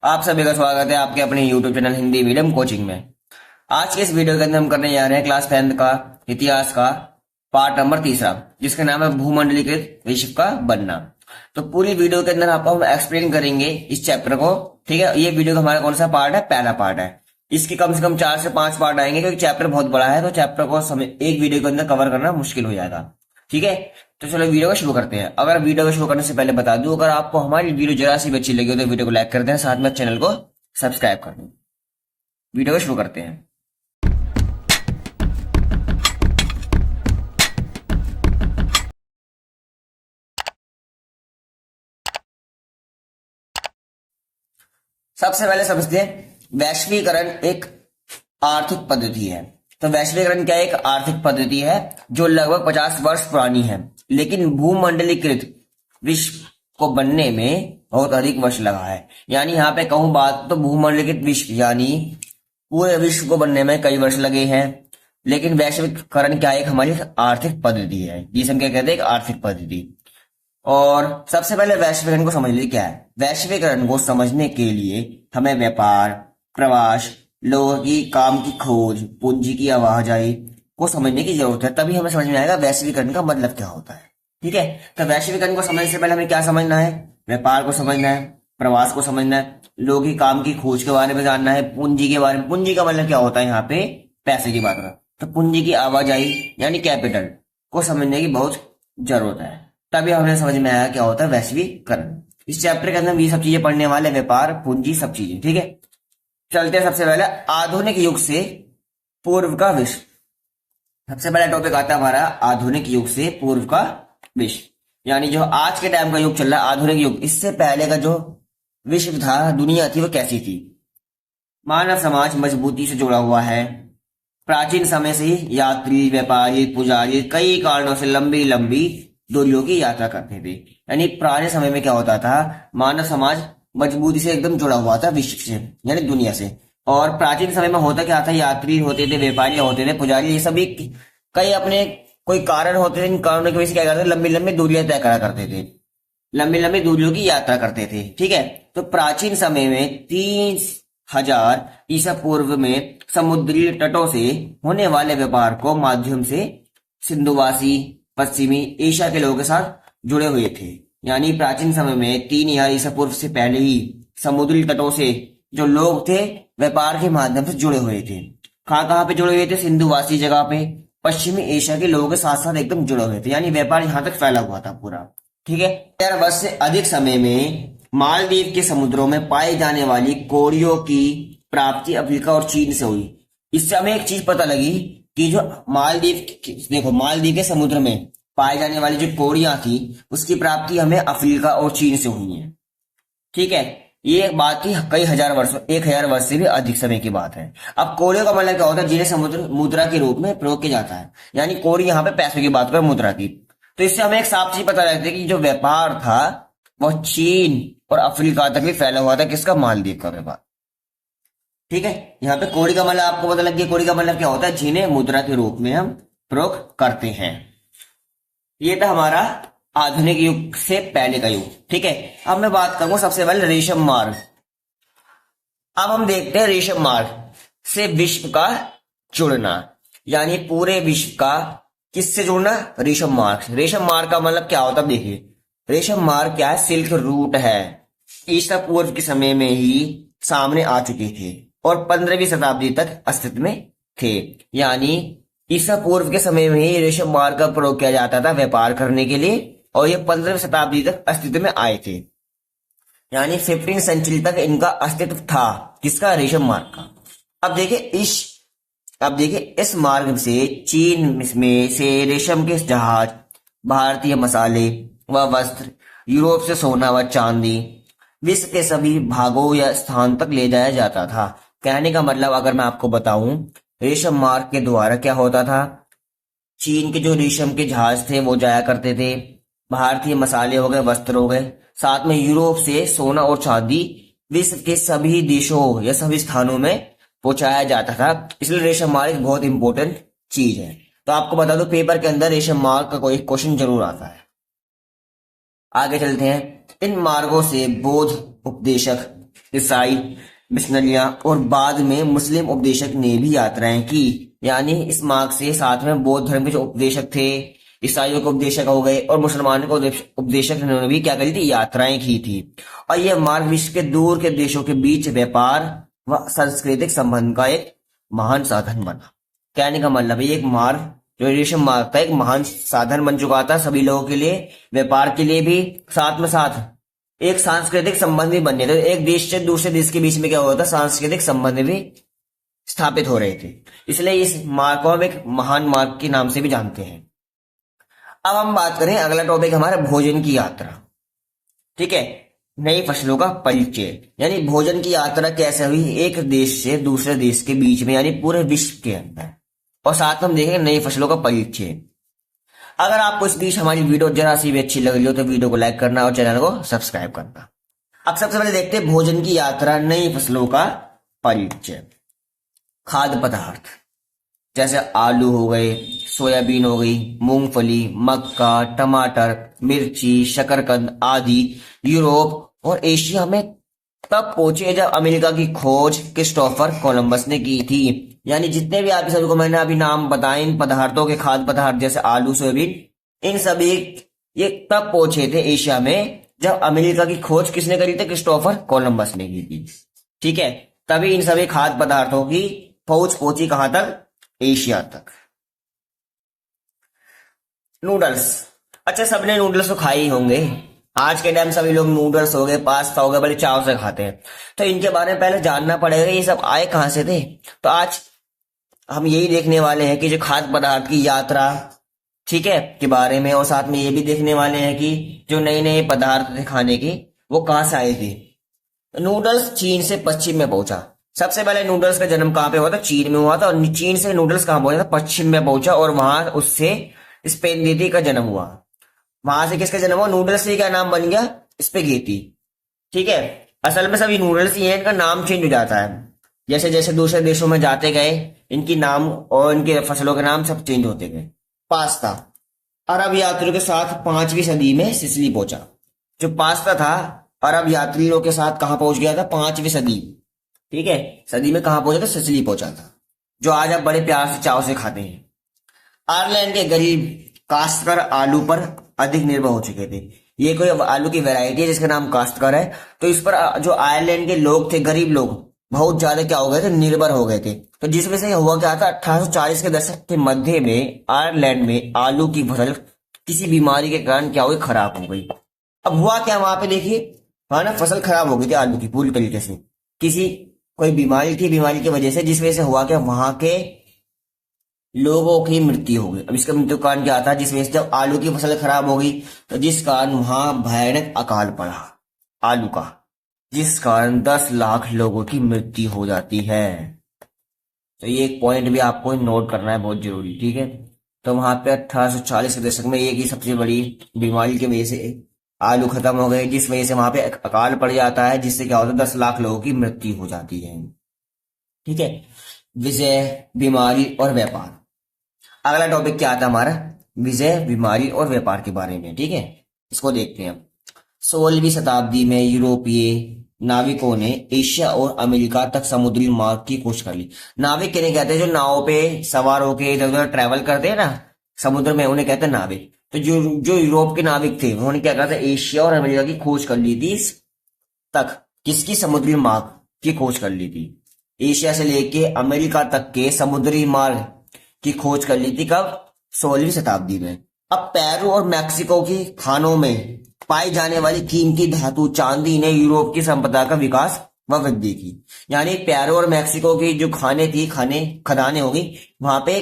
आप सभी का स्वागत है आपके अपने YouTube channel Hindi medium coaching में। आज के इस वीडियो के अंदर हम करने जा रहे हैं क्लास 10th का इतिहास का पार्ट नंबर तीसरा, जिसका नाम है भूमंडलीकृत विश्व का बनना। तो पूरी वीडियो के अंदर आपको हम एक्सप्लेन करेंगे इस चैप्टर को। ठीक है, ये वीडियो का हमारा कौन सा पार्ट है? पहला पार्ट है। इसके कम से कम 4 से 5 पार्ट आएंगे, क्योंकि चैप्टर बहुत बड़ा है, तो चैप्टर को एक वीडियो के अंदर कवर करना मुश्किल हो जाएगा। ठीक है, तो चलो वीडियो को शुरू करते हैं। अगर वीडियो को शुरू करने से पहले बता दूं, अगर आपको हमारी वीडियो जरा सी भी अच्छी लगी हो तो वीडियो को लाइक कर दें, साथ में चैनल को सब्सक्राइब कर दें। वीडियो को शुरू करते हैं। सबसे पहले समझते हैं वैश्वीकरण एक आर्थिक पद्धति है। तो वैश्वीकरण क्या है? एक आर्थिक पद्धति है जो लगभग 50 वर्ष पुरानी है, लेकिन भूमंडलीकृत विश्व को बनने में बहुत अधिक वर्ष लगा है। यानी यहाँ पे कहूं बात तो भूमंडलीकृत विश्व यानी पूरे विश्व को बनने में कई वर्ष लगे हैं, लेकिन वैश्वीकरण क्या है? एक हमारी आर्थिक पद्धति है, जिसे हम क्या कहते हैं? एक आर्थिक पद्धति। और सबसे पहले वैश्वीकरण को समझ लीजिए क्या है। वैश्वीकरण को समझने के लिए हमें व्यापार, प्रवास, लोगों की काम की खोज, पूंजी की आवाजाही को समझने की जरूरत है। तभी हमें समझ में आएगा वैश्वीकरण का मतलब क्या होता है। ठीक है, तो वैश्वीकरण को समझने से पहले हमें क्या समझना है? व्यापार को समझना है, प्रवास को समझना है, लोगों की काम की खोज के बारे में जानना है, पूंजी के बारे में। पूंजी का मतलब क्या होता है? यहाँ पे पैसे की बात करें तो पूंजी की आवाजाही यानी कैपिटल को समझने की बहुत जरूरत है। तभी हमें समझ में आया क्या होता है वैश्वीकरण। इस चैप्टर के अंदर हम ये सब चीजें पढ़ने वाले, व्यापार, पूंजी, सब चीजें। ठीक है, चलते हैं सबसे पहले आधुनिक युग से पूर्व का विश्व। सबसे पहला टॉपिक आता है हमारा आधुनिक युग से पूर्व का विश्व, यानी जो आज के टाइम का युग चल रहा है आधुनिक युग। इससे पहले का जो विश्व था, दुनिया थी, वो कैसी थी? मानव समाज मजबूती से जुड़ा हुआ है। प्राचीन समय से ही यात्री, व्यापारी, पुजारी कई कारणों से लंबी लंबी दूरियों की यात्रा करते थे। यानी पुराने समय में क्या होता था? मानव समाज मजबूती से एकदम जुड़ा हुआ था विश्व से, यानी दुनिया से। और प्राचीन समय में होता क्या था? यात्री होते थे, व्यापारी होते थे, पुजारी, ये सभी कई अपने कोई कारण होते थे। इन कारणों की वजह से क्या करते थे? लंबी लंबी दूरियां तय करा करते थे, लंबी लंबी दूरियों की यात्रा करते थे। ठीक है, तो प्राचीन समय में 3000 ईसा पूर्व में समुद्री तटों से होने वाले व्यापार को माध्यम से सिंधुवासी पश्चिमी एशिया के लोगों के साथ जुड़े हुए थे। यानी प्राचीन समय में 3000 ईसा पूर्व से पहले ही समुद्री तटों से जो लोग थे व्यापार के माध्यम से जुड़े हुए थे। कहाँ कहाँ पे जुड़े हुए थे? सिंधुवासी जगह पे, पश्चिमी एशिया के लोगों के साथ साथ एकदम जुड़े हुए थे। यानी व्यापार यहाँ तक फैला हुआ था पूरा। ठीक है, 1000 वर्ष से अधिक समय में मालदीव के समुद्रों में पाई जाने वाली कोरियों की प्राप्ति अफ्रीका और चीन से हुई। इससे हमें एक चीज पता लगी कि जो देखो मालदीव के समुद्र में पाई जाने वाली जो कोरियां थी, उसकी प्राप्ति हमें अफ्रीका और चीन से हुई है। ठीक है, ये बात थी कई हजार वर्ष, 1000 वर्ष से भी अधिक समय की बात है। अब कोरियों का मतलब क्या होता है? जिन्हें समुद्र मुद्रा के रूप में प्रयोग किया जाता है। यानी कोरी यहाँ पे पैसों की बात कर, मुद्रा की। तो इससे हमें एक साफ चीज पता लगती है कि जो व्यापार था वह चीन और अफ्रीका तक भी फैला हुआ था। किसका? मालदीव का व्यापार। ठीक है, यहाँ पे कोरी का मतलब आपको पता लग गया। कोरी का मतलब क्या होता है? जिन्हें मुद्रा के रूप में हम प्रयोग करते हैं। ये था हमारा आधुनिक युग से पहले का युग। ठीक है, अब मैं बात करूंगा सबसे पहले रेशम मार्ग। अब हम देखते हैं रेशम मार्ग से विश्व का जुड़ना, यानी पूरे विश्व का किससे जुड़ना? रेशम मार्ग से। रेशम मार्ग का मतलब क्या होता है? देखिए, रेशम मार्ग क्या है? सिल्क रूट है। ईसा पूर्व के समय में ही सामने आ चुके थे और 15वीं शताब्दी तक अस्तित्व में थे। यानी ईसा पूर्व के समय में ही रेशम मार्ग का प्रयोग किया जाता था व्यापार करने के लिए, और ये 15वीं शताब्दी तक अस्तित्व में आए थे। यानी 15 सेंचुरी तक इनका अस्तित्व था। किसका? रेशम मार्ग का। अब देखिए इस मार्ग से चीन में से रेशम के जहाज, भारतीय मसाले व वस्त्र, यूरोप से सोना व चांदी विश्व के सभी भागों या स्थान तक ले जाया जाता था। कहने का मतलब अगर मैं आपको बताऊं, रेशम मार्ग के द्वारा क्या होता था? चीन के जो रेशम के जहाज थे वो जाया करते थे, भारतीय मसाले हो गए, वस्त्र हो गए, साथ में यूरोप से सोना और चांदी विश्व के सभी देशों या सभी स्थानों में पहुंचाया जाता था। इसलिए रेशम मार्ग बहुत इंपॉर्टेंट चीज है। तो आपको बता दो पेपर के अंदर रेशम मार्ग का कोई क्वेश्चन जरूर आता है। आगे चलते हैं। इन मार्गों से बौद्ध उपदेशक ईसाई मिशनरियां और बाद में मुस्लिम उपदेशक ने भी यात्राएं की। यानी इस मार्ग से साथ में बौद्ध धर्म के जो उपदेशक थे, ईसाइयों के उपदेशक हो गए और मुसलमानों के उपदेशक ने भी क्या करी थी, यात्राएं की थी। और यह मार्ग विश्व के दूर के देशों के बीच व्यापार व सांस्कृतिक संबंध का एक महान साधन बना। कहने का मतलब ये एक मार्ग, जो रेशम मार्ग था, एक महान साधन बन चुका था सभी लोगों के लिए, व्यापार के लिए भी, साथ में साथ एक सांस्कृतिक संबंध भी बनने थे। एक देश से दूसरे देश के बीच में क्या होता था, सांस्कृतिक संबंध भी स्थापित हो रहे थे। इसलिए इस मार्ग को हम एक महान मार्ग के नाम से भी जानते हैं। अब हम बात करें, अगला टॉपिक हमारा भोजन की यात्रा। ठीक है, नई फसलों का परिचय, यानी भोजन की यात्रा कैसे हुई एक देश से दूसरे देश के बीच में, यानी पूरे विश्व के अंदर। और साथ में हम देखेंगे नई फसलों का परिचय। अगर आपको इस बीच हमारी वीडियो जरा सी भी अच्छी लग रही हो तो वीडियो को लाइक करना और चैनल को सब्सक्राइब करना। अब सबसे पहले देखते हैं भोजन की यात्रा, नई फसलों का परिचय। खाद्य पदार्थ जैसे आलू हो गए, सोयाबीन हो गई, मूंगफली, मक्का, टमाटर, मिर्ची, शकरकंद आदि यूरोप और एशिया में तब पहुंचे जब अमेरिका की खोज क्रिस्टोफर कोलंबस ने की थी। यानी जितने भी आप सभी को मैंने अभी नाम बताए इन पदार्थों के, खाद्य पदार्थ जैसे आलू, सोयाबीन, इन सभी ये तब पहुंचे थे एशिया में जब अमेरिका की खोज किसने करी थी, क्रिस्टोफर कोलंबस ने की थी। ठीक है, तभी इन सभी खाद्य पदार्थों की पहुंच पहुंची कहां तक, एशिया तक। नूडल्स, अच्छा सबने नूडल्स तो खाए ही होंगे। आज के टाइम सभी लोग नूडल्स हो गए, पास्ता हो गए, बड़े चाव से खाते हैं। तो इनके बारे में पहले जानना पड़ेगा ये सब आए कहां से थे। तो आज हम यही देखने वाले हैं कि जो खाद्य पदार्थ की यात्रा, ठीक है, के बारे में, और साथ में ये भी देखने वाले हैं कि जो नए नए पदार्थ थे खाने के वो कहां से आए थे। नूडल्स चीन से पश्चिम में पहुंचा। सबसे पहले नूडल्स का जन्म कहां पे हुआ था, चीन में हुआ था। और चीन से नूडल्स कहां पहुंचा था, पश्चिम में पहुंचा। और वहां उससे स्पेगेटी का जन्म हुआ। वहां से किसका जन्म हुआ, नूडल्स से क्या नाम बन गया, स्पेगेटी। ठीक है, असल में सभी नूडल्स ही हैं, इनका नाम चेंज हो जाता है जैसे जैसे दूसरे देशों में जाते गए, इनकी नाम और इनके फसलों के नाम सब चेंज होते गए। पास्ता, अरब यात्रियों के साथ 5वीं सदी में सिसिली पहुंचा। जो पास्ता था अरब यात्रियों के साथ कहां पहुंच गया था, 5वीं सदी, ठीक है, सदी में कहां पहुंचा था, सिसिली पहुंचा था, जो आज आप बड़े प्यार से चाव से खाते हैं। आयरलैंड के गरीब काश्तकार आलू पर अधिक निर्भर हो चुके थे। ये कोई आलू की वैरायटी है जिसका नाम काश्तकार है। तो इस पर जो आयरलैंड के लोग थे, गरीब लोग, बहुत ज्यादा क्या हो गए थे, निर्भर हो गए थे। तो जिस वजह से हुआ क्या था, 1840 के दशक के मध्य में आयरलैंड में आलू की फसल किसी बीमारी के कारण क्या हुई, खराब हो गई। अब हुआ क्या वहां पे, देखिए वहां ना फसल खराब हो गई थी आलू की पूरी तरीके से, किसी कोई बीमारी थी, बीमारी की वजह से, जिस वजह से हुआ क्या, वहां के लोगों की मृत्यु हो गई। अब इसका मृत्यु कारण क्या था, जिस वजह से जब आलू की फसल खराब हो गई तो जिस कारण वहां भयानक अकाल पड़ा आलू का, जिस कारण 10 लाख लोगों की मृत्यु हो जाती है। तो ये एक पॉइंट भी आपको नोट करना है, बहुत जरूरी। ठीक है, तो वहां पे 1840 के दशक में एक ही सबसे बड़ी बीमारी की वजह से आलू खत्म हो गए, जिस वजह से वहां पे अकाल पड़ जाता है, जिससे क्या होता है, 10 लाख लोगों की मृत्यु हो जाती है। ठीक है, विजय, बीमारी और व्यापार। अगला टॉपिक क्या आता है हमारा, विजय, बीमारी और व्यापार के बारे में। ठीक है, इसको देखते हैं। 16वीं शताब्दी में यूरोपीय नाविकों ने एशिया और अमेरिका तक समुद्री मार्ग की खोज कर ली। नाविक किन्हें कहते हैं, जो नाव पे सवार होके इधर उधर ट्रैवल करते हैं ना समुद्र में, उन्हें कहते हैं नाविक। तो जो यूरोप के नाविक थे उन्होंने क्या कहा था, एशिया और अमेरिका की खोज कर ली थी तक, किसकी, समुद्री मार्ग की खोज कर ली थी। एशिया से लेके अमेरिका तक के समुद्री मार्ग की खोज कर ली थी कब, 16वीं शताब्दी में। अब पेरू और मैक्सिको की खानों में पाई जाने वाली कीमती धातु चांदी ने यूरोप की संपदा का विकास व वृद्धि की। यानी पेरू और मैक्सिको की जो खदानें होगी, वहां पे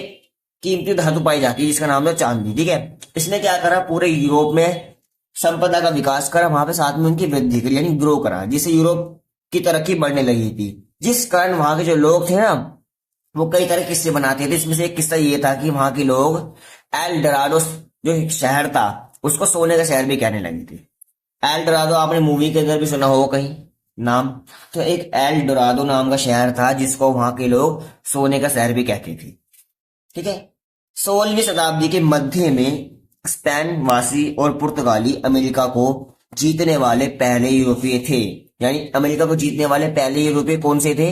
कीमती धातु पाई जाती है जिसका नाम है चांदी। ठीक है, इसने क्या करा, पूरे यूरोप में संपदा का विकास करा, वहां पे साथ में उनकी वृद्धि करी, यानी ग्रो करा, जिससे यूरोप की तरक्की बढ़ने लगी थी। जिस कारण वहां के जो लोग थे ना, वो कई तरह किस्से बनाते थे। इसमें से एक किस्सा ये था कि वहां के लोग एल डोराडो जो एक शहर था उसको सोने का शहर भी कहने लगे थे। एल डोराडो आपने मूवी के अंदर भी सुना होगा कहीं नाम। तो एक एल डोराडो नाम का शहर था जिसको वहां के लोग सोने का शहर भी कहते थे। ठीक है, 16वीं शताब्दी के मध्य में स्पेन वासी और पुर्तगाली अमेरिका को जीतने वाले पहले यूरोपीय थे। यानी अमेरिका को जीतने वाले पहले यूरोपीय कौन से थे?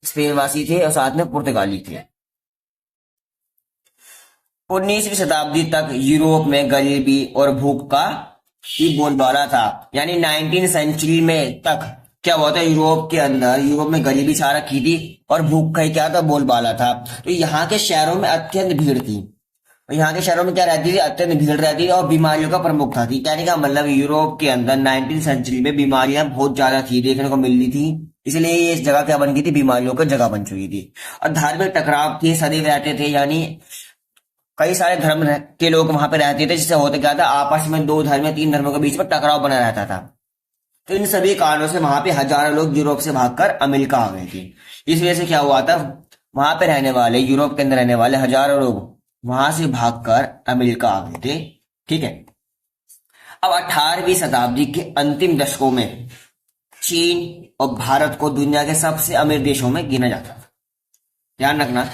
स्पेन वासी थे और साथ में पुर्तगाली थे। 19वीं शताब्दी तक यूरोप में गरीबी और भूख का ही बोलबाला था। यानी 19 सेंचुरी में तक क्या हुआ था? यूरोप के अंदर, यूरोप में गरीबी छा रखी थी और भूख का ही क्या था? बोलबाला था। तो यहाँ के शहरों में अत्यंत भीड़ थी। यहाँ के शहरों में क्या रहती थी? अत्यंत भीड़ रहती थी और बीमारियों का प्रमुख था। कहने का मतलब यूरोप के अंदर 19 सेंचुरी में बीमारियां बहुत ज्यादा थी, देखने को मिल रही थी। इसलिए ये इस जगह क्या बन गई थी? बीमारियों की जगह बन चुकी थी। और धार्मिक टकराव थे, सदैव रहते थे। यानी कई सारे धर्म के लोग वहां पे रहते थे, जिससे होता क्या था? आपस में दो धर्म या तीन धर्मों के बीच में टकराव बना रहता था। तो इन सभी कारणों से वहां पे हजारों लोग यूरोप से भागकर अमेरिका आ गए थे। इस वजह से क्या हुआ था? वहां पे रहने वाले, यूरोप के अंदर रहने वाले हजारों लोग वहां से भागकर अमेरिका आ गए थे। ठीक है। अब 18वीं शताब्दी के अंतिम दशकों में चीन और भारत को दुनिया के सबसे अमीर देशों में गिना जाता था। ध्यान रखना,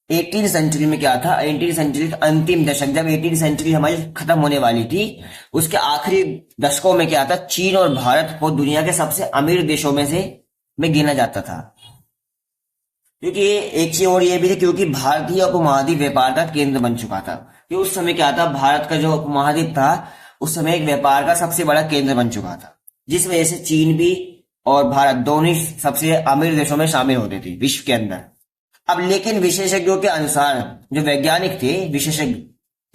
18 सेंचुरी में क्या था? 18 सेंचुरी का अंतिम दशक, जब 18 सेंचुरी हमारी खत्म होने वाली थी, उसके आखिरी दशकों में क्या था? चीन और भारत को दुनिया के सबसे अमीर देशों में गिना जाता था। क्योंकि एक चीज और ये भी थी, क्योंकि भारतीय उपमहाद्वीप व्यापार का केंद्र बन चुका था। कि उस समय क्या था? भारत का जो उपमहाद्वीप था उस समय एक व्यापार का सबसे बड़ा केंद्र बन चुका था, जिस वजह से चीन भी और भारत दोनों ही सबसे अमीर देशों में शामिल होते थे विश्व के अंदर। अब लेकिन विशेषज्ञों के अनुसार, जो वैज्ञानिक थे, विशेषज्ञ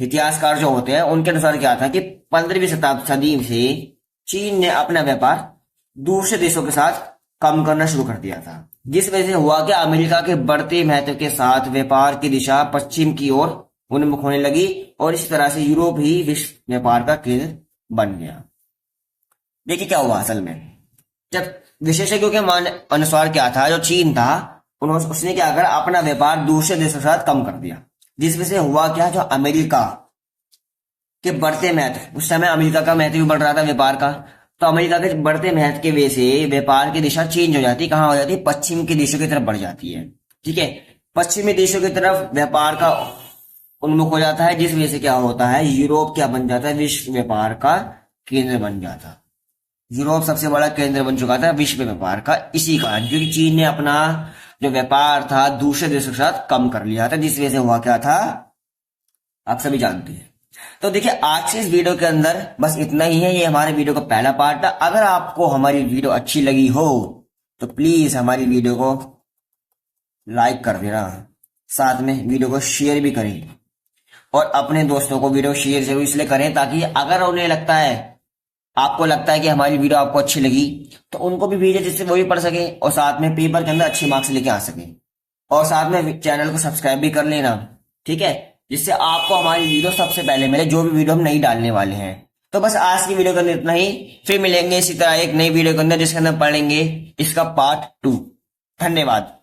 इतिहासकार जो होते हैं, उनके अनुसार क्या था कि 15वीं शताब्दी से चीन ने अपना व्यापार दूसरे देशों के साथ कम करना शुरू कर दिया था, जिस वजह से हुआ कि अमेरिका के बढ़ते महत्व के साथ व्यापार की दिशा पश्चिम की ओर उन्मुख होने लगी और इस तरह से यूरोप ही विश्व व्यापार का केंद्र बन गया। देखिए क्या हुआ असल में, जब विशेषज्ञों के अनुसार क्या था, जो चीन था उसने क्या करा? अपना व्यापार दूसरे देशों के साथ कम कर दिया, जिस वजह से हुआ क्या? जो अमेरिका के बढ़ते महत्व, उस समय अमेरिका का महत्व भी बढ़ रहा था व्यापार का, तो अमेरिका के बढ़ते महत्व के वजह से व्यापार की दिशा चेंज हो जाती। कहाँ हो जाती है? पश्चिम के देशों की तरफ बढ़ जाती है। ठीक है, पश्चिमी देशों की तरफ व्यापार का उन्मुख हो जाता है, जिस वजह से क्या होता है? यूरोप क्या बन जाता है? विश्व व्यापार का केंद्र बन जाता। यूरोप सबसे बड़ा केंद्र बन चुका था विश्व व्यापार का, इसी कारण, क्योंकि चीन ने अपना जो व्यापार था दूसरे देशों के साथ कम कर लिया था, जिस वजह से हुआ क्या था? आप सभी जानते हैं। तो देखिए आज के इस वीडियो के अंदर बस इतना ही है। ये हमारे वीडियो का पहला पार्ट था। अगर आपको हमारी वीडियो अच्छी लगी हो तो प्लीज हमारी वीडियो को लाइक कर देना, साथ में वीडियो को शेयर भी करें और अपने दोस्तों को वीडियो शेयर जरूर इसलिए करें ताकि अगर उन्हें लगता है, आपको लगता है कि हमारी वीडियो आपको अच्छी लगी, तो उनको भी भेजें जिससे वो भी पढ़ सके और साथ में पेपर के अंदर अच्छे मार्क्स लेके आ सके। और साथ में चैनल को सब्सक्राइब भी कर लेना, ठीक है, जिससे आपको हमारी वीडियो सबसे पहले मिले, जो भी वीडियो हम नहीं डालने वाले हैं। तो बस आज की वीडियो के अंदर इतना ही, फिर मिलेंगे इसी तरह एक नई वीडियो के अंदर जिसके अंदर पढ़ेंगे इसका पार्ट 2। धन्यवाद।